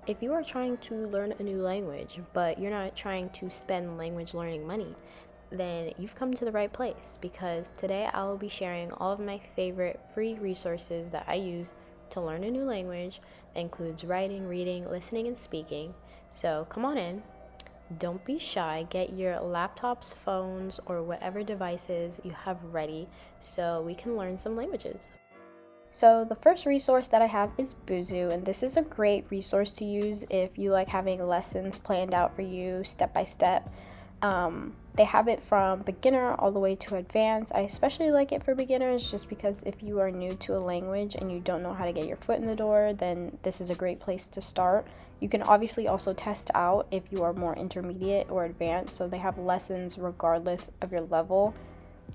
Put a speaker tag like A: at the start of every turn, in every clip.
A: If you are trying to learn a new language, but you're not trying to spend language learning money, then you've come to the right place because today I will be sharing all of my favorite free resources that I use to learn a new language that includes writing, reading, listening, and speaking. So come on in. Don't be shy. Get your laptops, phones, or whatever devices you have ready so we can learn some languages. So the first resource that I have is Bouzou, and this is a great resource to use if you like having lessons planned out for you step by step. They have it from beginner all the way to advanced. I especially like it for beginners just because if you are new to a language and you don't know how to get your foot in the door, then this is a great place to start. You can obviously also test out if you are more intermediate or advanced, so they have lessons regardless of your level.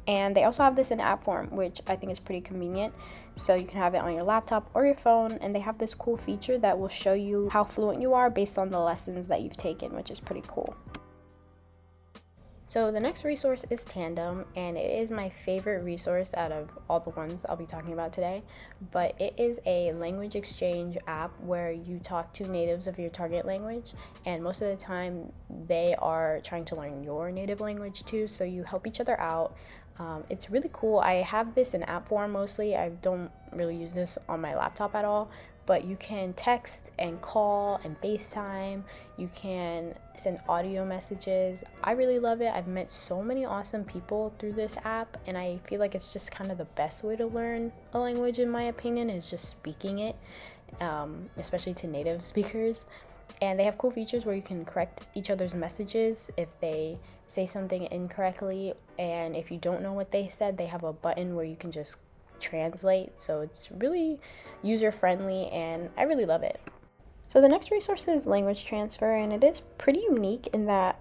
A: And they also have this in app form, which I think is pretty convenient. So you can have it on your laptop or your phone, and they have this cool feature that will show you how fluent you are based on the lessons that you've taken, which is pretty cool. So the next resource is Tandem, and it is my favorite resource out of all the ones I'll be talking about today. But it is a language exchange app where you talk to natives of your target language, and most of the time they are trying to learn your native language too, so you help each other out. It's really cool. I have this in app form mostly. I don't really use this on my laptop at all, but you can text and call and FaceTime. You can send audio messages. I really love it. I've met so many awesome people through this app, and I feel like it's just kind of the best way to learn a language, in my opinion, is just speaking it, especially to native speakers. And they have cool features where you can correct each other's messages if they say something incorrectly, and if you don't know what they said, they have a button where you can just translate. So it's really user friendly, and I really love it. So the next resource is language transfer, and it is pretty unique in that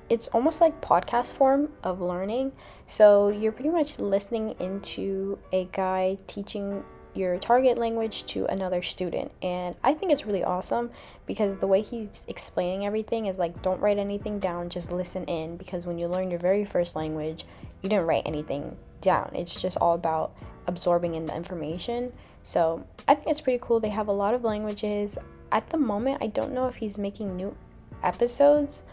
A: it's almost like podcast form of learning. So you're pretty much listening into a guy teaching your target language to another student, and I think it's really awesome because the way he's explaining everything is like, don't write anything down, just listen in, because when you learn your very first language you didn't write anything down. It's just all about absorbing in the information. So I think it's pretty cool. They have a lot of languages at the moment. I don't know if he's making new episodes,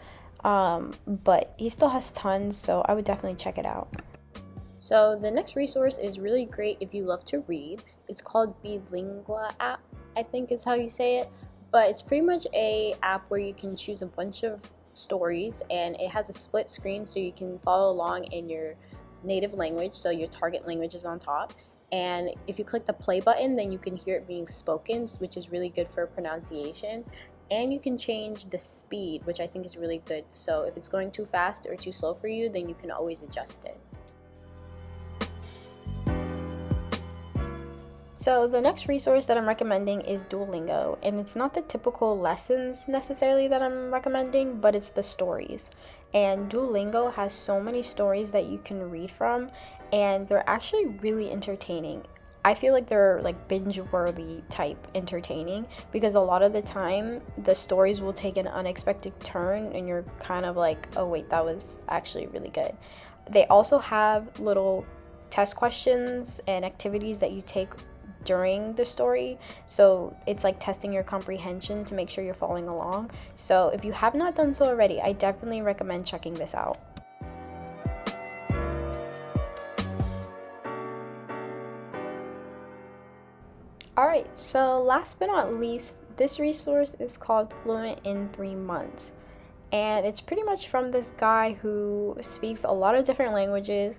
A: but he still has tons, so I would definitely check it out. So the next resource is really great if you love to read. It's called Belingua app, I think is how you say it. But it's pretty much a app where you can choose a bunch of stories, and it has a split screen so you can follow along in your native language, so your target language is on top. And if you click the play button, then you can hear it being spoken, which is really good for pronunciation. And you can change the speed, which I think is really good. So if it's going too fast or too slow for you, then you can always adjust it. So the next resource that I'm recommending is Duolingo, and it's not the typical lessons necessarily that I'm recommending, but it's the stories. And Duolingo has so many stories that you can read from, and they're actually really entertaining. I feel like they're like binge-worthy type entertaining, because a lot of the time the stories will take an unexpected turn and you're kind of like, oh wait, that was actually really good. They also have little test questions and activities that you take during the story, so it's like testing your comprehension to make sure you're following along. So if you have not done so already, I definitely recommend checking this out. Alright, so last but not least, this resource is called Fluent in 3 months, and it's pretty much from this guy who speaks a lot of different languages,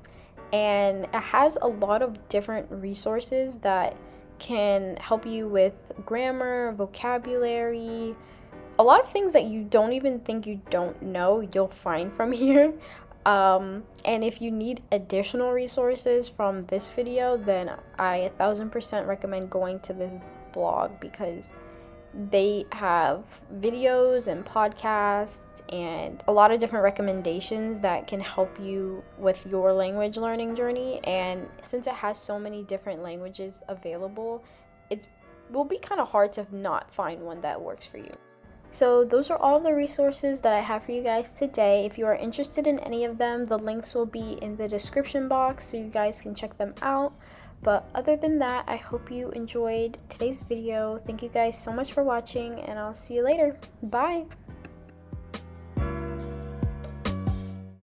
A: and it has a lot of different resources that can help you with grammar, vocabulary, a lot of things that you don't even think you don't know, you'll find from here. And if you need additional resources from this video, then I 1000% recommend going to this blog, because they have videos and podcasts and a lot of different recommendations that can help you with your language learning journey. And since it has so many different languages available, it will be kind of hard to not find one that works for you. So those are all the resources that I have for you guys today. If you are interested in any of them, the links will be in the description box so you guys can check them out. But other than that, I hope you enjoyed today's video. Thank you guys so much for watching, and I'll see you later. Bye!